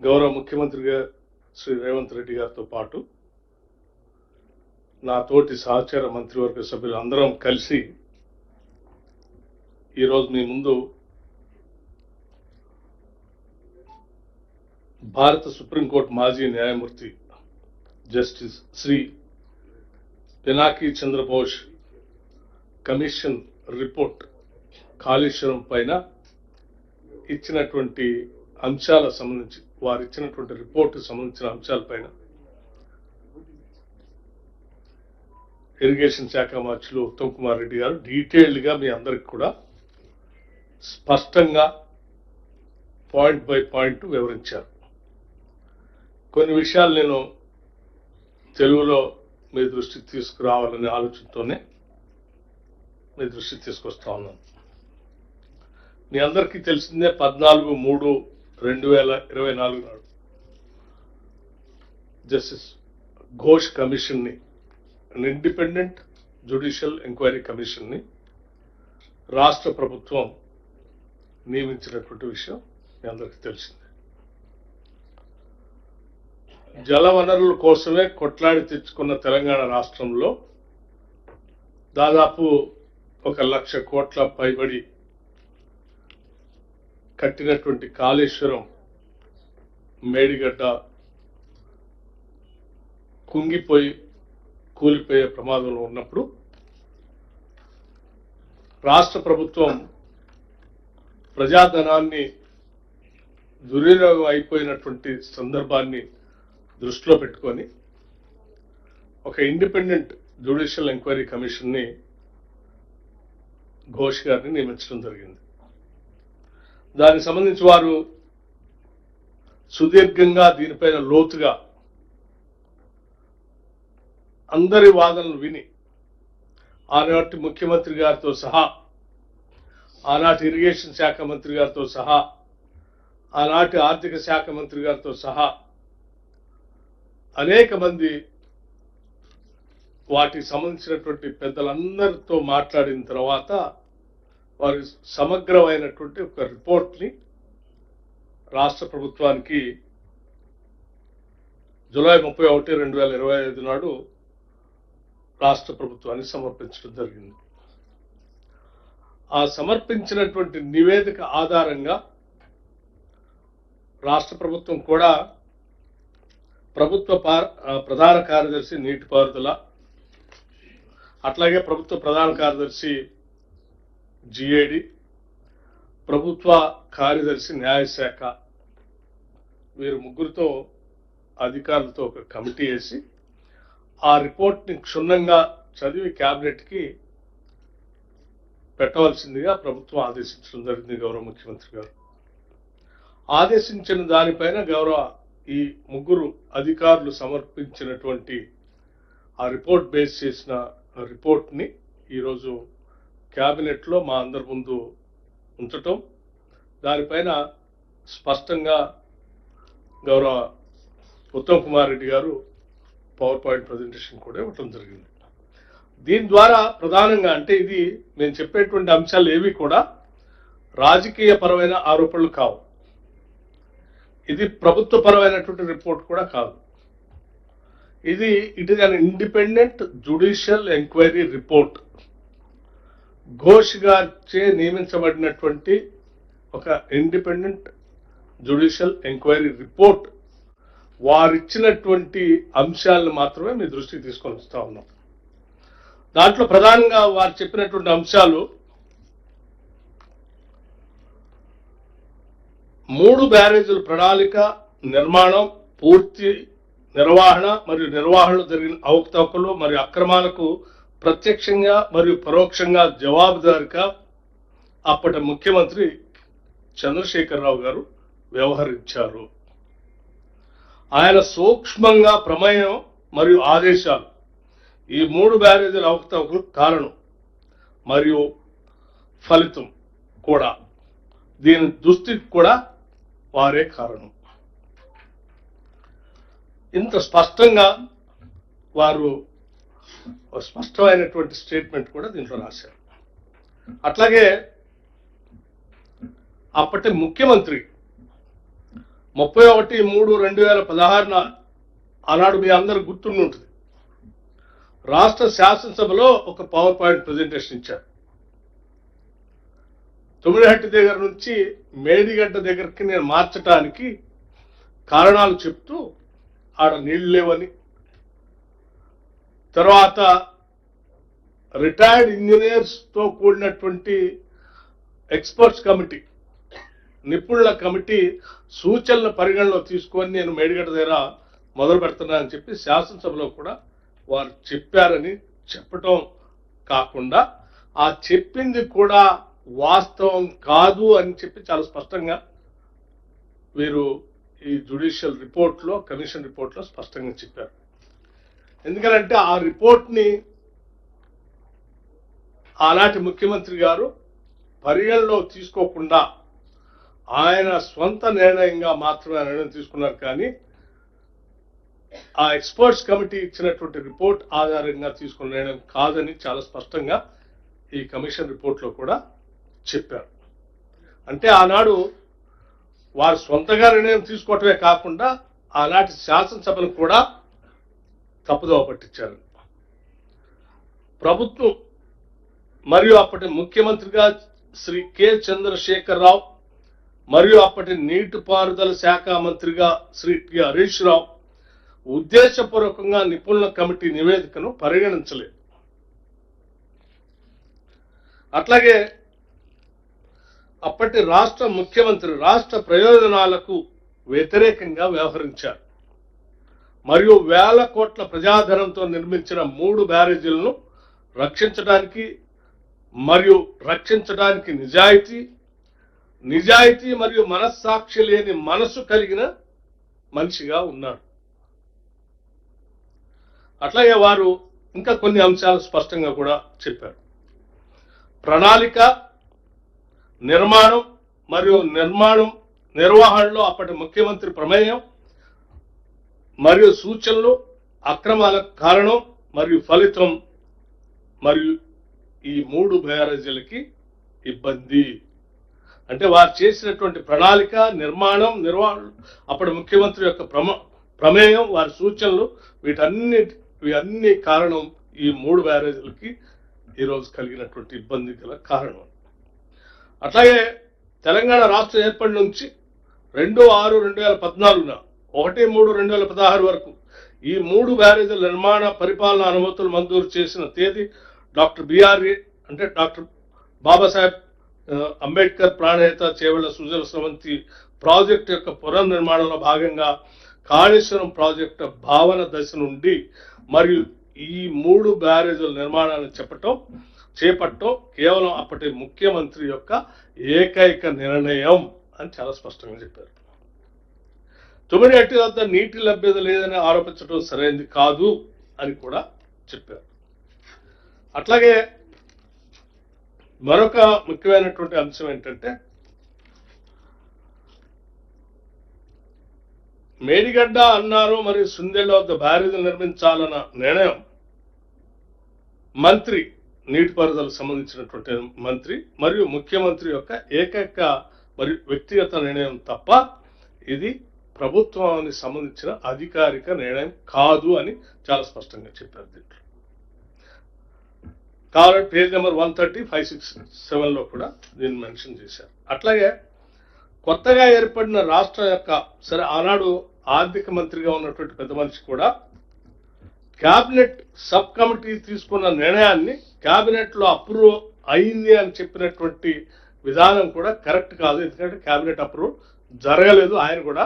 గౌరవ ముఖ్యమంత్రిగా శ్రీ రేవంత్ రెడ్డి గారితో పాటు నా తోటి సహచర మంత్రివర్గ సభ్యులు అందరం కలిసి ఈరోజు మీ ముందు భారత సుప్రీంకోర్టు మాజీ న్యాయమూర్తి justice Shri Pinaki Chandra Bose commission report Kaleshwaram పైన ఇచ్చినటువంటి అంశాల సంబంధించి వారు ఇచ్చినటువంటి రిపోర్టు సంబంధించిన అంశాలపైన ఇరిగేషన్ శాఖ మంత్రులు ఉత్తమ్ కుమార్ రెడ్డి గారు డీటెయిల్డ్గా మీ అందరికి కూడా స్పష్టంగా పాయింట్ బై పాయింట్ వివరించారు. కొన్ని విషయాలు నేను తెలుగులో మీ దృష్టికి తీసుకురావాలనే ఆలోచనతోనే మీ దృష్టికి తీసుకొస్తా ఉన్నాను. మీ అందరికీ తెలిసిందే 14/3/2024 నాడు జస్టిస్ ఘోష్ కమిషన్ని, ఇండిపెండెంట్ జ్యుడిషియల్ ఎంక్వైరీ కమిషన్ని రాష్ట్ర ప్రభుత్వం నియమించినటువంటి విషయం మీ అందరికీ తెలిసిందే. జల వనరుల కోసమే కొట్లాడి తెచ్చుకున్న తెలంగాణ రాష్ట్రంలో దాదాపు 1,00,000 కోట్ల పైబడి కట్టినటువంటి కాళేశ్వరం మేడిగడ్డ కుంగిపోయి కూలిపోయే ప్రమాదంలో ఉన్నప్పుడు రాష్ట్ర ప్రభుత్వం ప్రజాధనాన్ని దుర్వినియోగం అయిపోయినటువంటి సందర్భాన్ని దృష్టిలో పెట్టుకొని ఒక ఇండిపెండెంట్ జ్యుడిషియల్ ఎంక్వైరీ కమిషన్ని ఘోష్ గారిని నియమించడం జరిగింది. దానికి సంబంధించి వారు సుదీర్ఘంగా దీనిపైన లోతుగా అందరి వాదనలు విని ఆనాటి ముఖ్యమంత్రి గారితో సహా, ఆనాటి ఇరిగేషన్ శాఖ మంత్రి గారితో సహా, ఆనాటి ఆర్థిక శాఖ మంత్రి గారితో సహా అనేక మంది వాటికి సంబంధించినటువంటి పెద్దలందరితో మాట్లాడిన తర్వాత వారి సమగ్రమైనటువంటి ఒక రిపోర్ట్ని రాష్ట్ర ప్రభుత్వానికి జూలై 31, 2025 నాడు రాష్ట్ర ప్రభుత్వానికి సమర్పించడం జరిగింది. ఆ సమర్పించినటువంటి నివేదిక ఆధారంగా రాష్ట్ర ప్రభుత్వం కూడా ప్రభుత్వ ప్రధాన కార్యదర్శి నీటిపారుదల, అట్లాగే ప్రభుత్వ ప్రధాన కార్యదర్శి జిఏడి, ప్రభుత్వ కార్యదర్శి న్యాయశాఖ, వీరు ముగ్గురితో అధికారులతో ఒక కమిటీ వేసి ఆ రిపోర్ట్ని క్షుణ్ణంగా చదివి క్యాబినెట్కి పెట్టవలసిందిగా ప్రభుత్వం ఆదేశించడం జరిగింది. గౌరవ ముఖ్యమంత్రి గారు ఆదేశించిన దానిపైన ఈ ముగ్గురు అధికారులు సమర్పించినటువంటి ఆ రిపోర్ట్ బేస్ చేసిన రిపోర్ట్ని ఈరోజు క్యాబినెట్లో మా అందరి ముందు ఉంచటం, దానిపైన స్పష్టంగా గౌరవ ఉత్తమ్ కుమార్ రెడ్డి గారు పవర్ పాయింట్ ప్రజెంటేషన్ కూడా ఇవ్వటం జరిగింది. దీని ద్వారా ప్రధానంగా అంటే ఇది మేము చెప్పేటువంటి అంశాలు ఏవి కూడా రాజకీయ పరమైన ఆరోపణలు కావు, ఇది ప్రభుత్వ పరమైనటువంటి రిపోర్ట్ కూడా కాదు. It is an independent judicial enquiry report. Ghosh గారిచే నియమించబడినటువంటి ఒక ఇండిపెండెంట్ జ్యుడిషియల్ ఎంక్వైరీ రిపోర్ట్ వారిచ్చినటువంటి అంశాలను మాత్రమే మీ దృష్టికి తీసుకొని వస్తా ఉన్నాం. దాంట్లో ప్రధానంగా వారు చెప్పినటువంటి అంశాలు 3 బ్యారేజీల ప్రణాళిక, నిర్మాణం, పూర్తి నిర్వహణ మరియు నిర్వహణలో జరిగిన అవకతవకలు మరియు అక్రమాలకు ప్రత్యక్షంగా మరియు పరోక్షంగా జవాబుదారిగా అప్పటి ముఖ్యమంత్రి చంద్రశేఖరరావు గారు వ్యవహరించారు. ఆయన సూక్ష్మంగా ప్రమేయం మరియు ఆదేశాలు ఈ 3 బ్యారేజీల అవకతవకలకు కారణం మరియు ఫలితం కూడా, దీని దుస్థితికి కూడా వారే కారణం. ఇంత స్పష్టంగా వారు స్పష్టమైనటువంటి స్టేట్మెంట్ కూడా దీంట్లో రాశారు. అట్లాగే అప్పటి ముఖ్యమంత్రి 31/3/2016 ఆనాడు మీ అందరు గుర్తుండి ఉంటుంది. రాష్ట్ర శాసనసభలో ఒక పవర్ పాయింట్ ప్రజెంటేషన్ ఇచ్చారు. తుమ్మిడిహట్టి దగ్గర నుంచి మేడిగడ్డ దగ్గరికి నేను మార్చడానికి కారణాలు చెప్తూ ఆడ నీళ్లు లేవని, తర్వాత రిటైర్డ్ ఇంజనీర్స్తో కూడినటువంటి ఎక్స్పర్ట్స్ కమిటీ, నిపుణుల కమిటీ సూచనల పరిగణలో తీసుకొని నేను మేడిగడ్డ దగ్గర మొదలు పెడుతున్నానని చెప్పి శాసనసభలో కూడా వారు చెప్పారని చెప్పటం కాకుండా ఆ చెప్పింది కూడా వాస్తవం కాదు అని చెప్పి చాలా స్పష్టంగా వీరు ఈ జ్యుడిషియల్ రిపోర్ట్లో, కమిషన్ రిపోర్ట్లో స్పష్టంగా చెప్పారు. ఎందుకంటే ఆ రిపోర్ట్ని ఆనాటి ముఖ్యమంత్రి గారు పరిగణలో తీసుకోకుండా ఆయన స్వంత నిర్ణయంగా మాత్రమే నిర్ణయం తీసుకున్నారు. కానీ ఆ ఎక్స్పర్ట్స్ కమిటీ ఇచ్చినటువంటి రిపోర్ట్ ఆధారంగా తీసుకున్న నిర్ణయం కాదని చాలా స్పష్టంగా ఈ కమిషన్ రిపోర్ట్లో కూడా చెప్పారు. అంటే ఆనాడు వారు స్వంతగా నిర్ణయం తీసుకోవటమే కాకుండా ఆనాటి శాసనసభను కూడా తప్పుదోవ పట్టించారు. ప్రభుత్వం మరియు అప్పటి ముఖ్యమంత్రిగా శ్రీ కె చంద్రశేఖరరావు మరియు అప్పటి నీటిపారుదల శాఖ మంత్రిగా శ్రీ టి హరీష్ రావు ఉద్దేశపూర్వకంగా నిపుణుల కమిటీ నివేదికను పరిగణించలేదు. అట్లాగే అప్పటి రాష్ట్ర ముఖ్యమంత్రి రాష్ట్ర ప్రయోజనాలకు వ్యతిరేకంగా వ్యవహరించారు మరియు వేల కోట్ల ప్రజాధనంతో నిర్మించిన 3 బ్యారేజీలను రక్షించడానికి నిజాయితీ మరియు మనస్సాక్షి లేని మనసు కలిగిన మనిషిగా ఉన్నాడు. అట్లాగే వారు ఇంకా కొన్ని అంశాలు స్పష్టంగా కూడా చెప్పారు. ప్రణాళిక, నిర్మాణం మరియు నిర్వహణలో అప్పటి ముఖ్యమంత్రి ప్రమేయం మరియు సూచనలు అక్రమాలకు కారణం మరియు ఫలితం మరియు ఈ 3 బ్యారేజీలకి ఇబ్బంది. అంటే వారు చేసినటువంటి ప్రణాళిక, నిర్వహణ, అప్పటి ముఖ్యమంత్రి యొక్క ప్రమేయం, వారి సూచనలు, వీటన్ని కారణం ఈ 3 బ్యారేజీలకి ఈరోజు కలిగినటువంటి ఇబ్బంది గల కారణం. అట్లాగే తెలంగాణ రాష్ట్రం ఏర్పడి నుంచి 2/6/2014 1/3/2016 వరకు ఈ 3 బ్యారేజీల నిర్మాణ పరిపాలన అనుమతులు మంజూరు చేసిన తేదీ డాక్టర్ బాబాసాహెబ్ అంబేద్కర్ ప్రాణేత చేవెళ్ల సుజల స్రవంతి ప్రాజెక్టు యొక్క పునర్నిర్మాణంలో భాగంగా కాళేశ్వరం ప్రాజెక్టు భావన దశ నుండి మరియు ఈ 3 బ్యారేజీల నిర్మాణాన్ని చేపట్టడం కేవలం అప్పటి ముఖ్యమంత్రి యొక్క ఏకైక నిర్ణయం అని చాలా స్పష్టంగా చెప్పారు. తుమ్మిడిహట్టి వద్ద నీటి లభ్యత లేదని ఆరోపించడం సరైనది కాదు అని కూడా చెప్పారు. అట్లాగే మరొక ముఖ్యమైనటువంటి అంశం ఏంటంటే మేడిగడ్డ అన్నారు మరియు సుందెళ్ల వద్ద బ్యారేజీలు నిర్మించాలన్న నిర్ణయం మంత్రి, నీటిపారుదలకు సంబంధించినటువంటి మంత్రి మరియు ముఖ్యమంత్రి యొక్క ఏకైక మరియు వ్యక్తిగత నిర్ణయం తప్ప ఇది ప్రభుత్వానికి సంబంధించిన అధికారిక నిర్ణయం కాదు అని చాలా స్పష్టంగా చెప్పారు. దీంట్లో కావాలంటే పేజ్ నెంబర్ 130, 567లో కూడా దీన్ని మెన్షన్ చేశారు. అట్లాగే కొత్తగా ఏర్పడిన రాష్ట్రం యొక్క ఆనాడు ఆర్థిక మంత్రిగా ఉన్నటువంటి పెద్ద మనిషి కూడా క్యాబినెట్ సబ్ కమిటీ తీసుకున్న నిర్ణయాన్ని క్యాబినెట్ లో అప్రూవ్ అయింది అని చెప్పినటువంటి విధానం కూడా కరెక్ట్ కాదు. ఎందుకంటే క్యాబినెట్ అప్రూవ్ జరగలేదు. ఆయన కూడా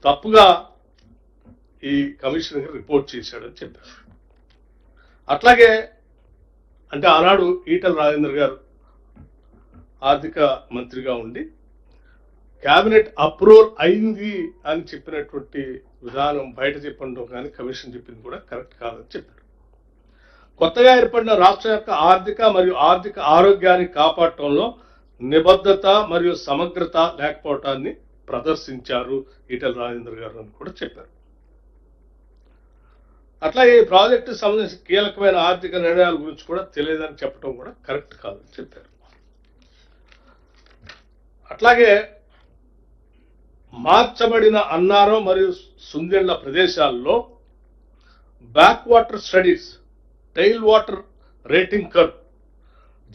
తప్పుగా ఈ కమిషన్ రిపోర్ట్ చేశాడని చెప్పారు. అట్లాగే అంటే ఆనాడు ఈటల రాజేందర్ గారు ఆర్థిక మంత్రిగా ఉండి క్యాబినెట్ అప్రూవల్ అయింది అని చెప్పినటువంటి విధానం బయట చెప్పడం కానీ కమిషన్ చెప్పింది కూడా కరెక్ట్ కాదని చెప్పారు. కొత్తగా ఏర్పడిన రాష్ట్రం యొక్క ఆర్థిక మరియు ఆర్థిక ఆరోగ్యాన్ని కాపాడటంలో నిబద్ధత మరియు సమగ్రత లేకపోవటాన్ని ప్రదర్శించారు ఈటల రాజేందర్ గారు అని కూడా చెప్పారు. అట్లాగే ఈ ప్రాజెక్టు సంబంధించి కీలకమైన ఆర్థిక నిర్ణయాల గురించి కూడా తెలియదని చెప్పడం కూడా కరెక్ట్ కాదని చెప్పారు. అట్లాగే మార్చబడిన అన్నారం మరియు సుందెళ్ల ప్రదేశాల్లో back water studies, tail water rating curve,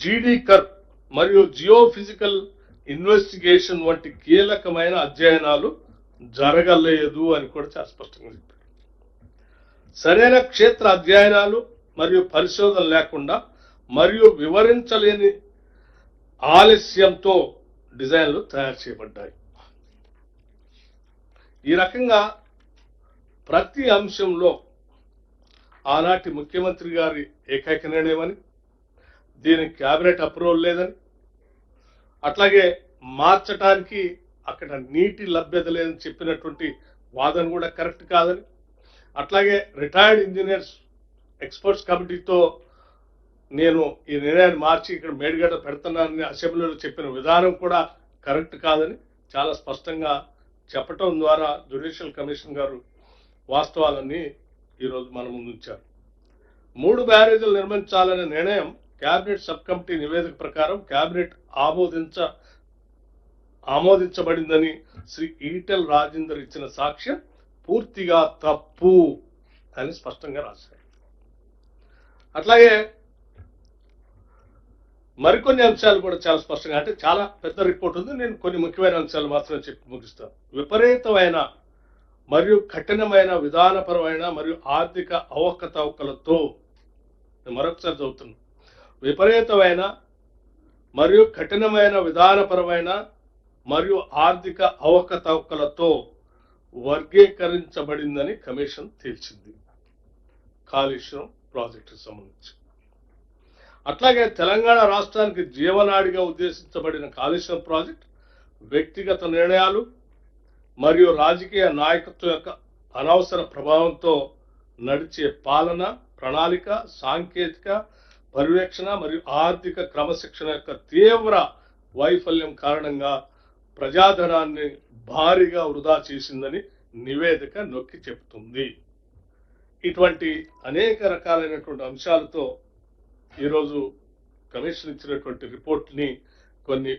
GD curve మరియు జియోఫిజికల్ ఇన్వెస్టిగేషన్ వంటి కీలకమైన అధ్యయనాలు జరగలేదు అని కూడా చాలా స్పష్టంగా చెప్పారు. సరైన క్షేత్ర అధ్యయనాలు మరియు పరిశోధన లేకుండా మరియు వివరించలేని ఆలస్యంతో డిజైన్లు తయారు చేయబడ్డాయి. ఈ రకంగా ప్రతి అంశంలో ఆనాటి ముఖ్యమంత్రి గారి ఏకైక నిర్ణయమని, దీనికి క్యాబినెట్ అప్రూవల్ లేదని, అట్లాగే మార్చడానికి అక్కడ నీటి లభ్యత లేదని చెప్పినటువంటి వాదన కూడా కరెక్ట్ కాదని, అట్లాగే రిటైర్డ్ ఇంజనీర్స్ ఎక్స్పర్ట్స్ కమిటీతో నేను ఈ నిర్ణయాన్ని మార్చి ఇక్కడ మేడిగడ్డ పెడుతున్నానని అసెంబ్లీలో చెప్పిన విధానం కూడా కరెక్ట్ కాదని చాలా స్పష్టంగా చెప్పటం ద్వారా జ్యుడిషియల్ కమిషన్ గారు వాస్తవాలన్నీ ఈరోజు మన ముందు ఉంచారు. 3 బ్యారేజీలు నిర్మించాలనే నిర్ణయం క్యాబినెట్ సబ్ కమిటీ నివేదిక ప్రకారం క్యాబినెట్ ఆమోదించబడిందని శ్రీ ఈటెల రాజేందర్ ఇచ్చిన సాక్ష్యం పూర్తిగా తప్పు అని స్పష్టంగా రాశారు. అట్లాగే మరికొన్ని అంశాలు కూడా చాలా స్పష్టంగా, అంటే చాలా పెద్ద రిపోర్ట్ ఉంది, నేను కొన్ని ముఖ్యమైన అంశాలు మాత్రమే చెప్పి ముగిస్తాను. విపరీతమైన మరియు కఠినమైన విధానపరమైన మరియు ఆర్థిక అవకతవకలతో, మరొకసారి చదువుతున్నాను, విపరీతమైన మరియు కఠినమైన విధానపరమైన మరియు ఆర్థిక అవకతవకలతో వర్గీకరించబడిందని కమిషన్ తేల్చింది కాళేశ్వరం ప్రాజెక్టుకు సంబంధించి. అట్లాగే తెలంగాణ రాష్ట్రానికి జీవనాడిగా ఉద్దేశించబడిన కాళేశ్వరం ప్రాజెక్ట్ వ్యక్తిగత నిర్ణయాలు మరియు రాజకీయ నాయకత్వం యొక్క అనవసర ప్రభావంతో నడిచే పాలన, ప్రణాళిక, సాంకేతిక పర్యవేక్షణ మరియు ఆర్థిక క్రమశిక్షణ యొక్క తీవ్ర వైఫల్యం కారణంగా ప్రజాధనాన్ని భారీగా వృధా చేసిందని నివేదిక నొక్కి చెబుతుంది. ఇటువంటి అనేక రకాలైనటువంటి అంశాలతో ఈరోజు కమిషన్ ఇచ్చినటువంటి రిపోర్ట్ని, కొన్ని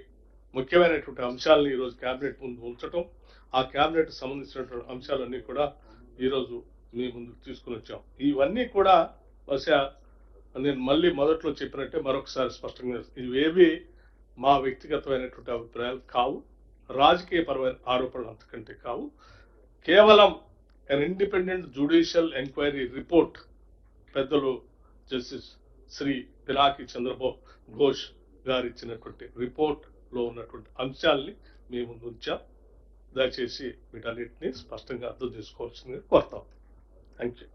ముఖ్యమైనటువంటి అంశాలని ఈరోజు క్యాబినెట్ ముందు ఉంచటం, ఆ క్యాబినెట్ సంబంధించినటువంటి అంశాలన్నీ కూడా ఈరోజు మీ ముందుకు తీసుకుని వచ్చాం. ఇవన్నీ కూడా బహుశా నేను మళ్ళీ మొదట్లో చెప్పినట్టే మరొకసారి స్పష్టంగా, ఇవేవి మా వ్యక్తిగతమైనటువంటి అభిప్రాయాలు కావు, రాజకీయపరమైన ఆరోపణలు అంతకంటే కావు. కేవలం an independent judicial enquiry report పెద్దలు జస్టిస్ శ్రీ పినాకి చంద్రబోస్ ఘోష్ గారు ఇచ్చినటువంటి రిపోర్ట్ లో ఉన్నటువంటి అంశాలని మీ ముందు ఉంచాం. దయచేసి వీటన్నిటిని స్పష్టంగా అర్థం చేసుకోవాల్సిందిగా కోరుతాం. Thank you.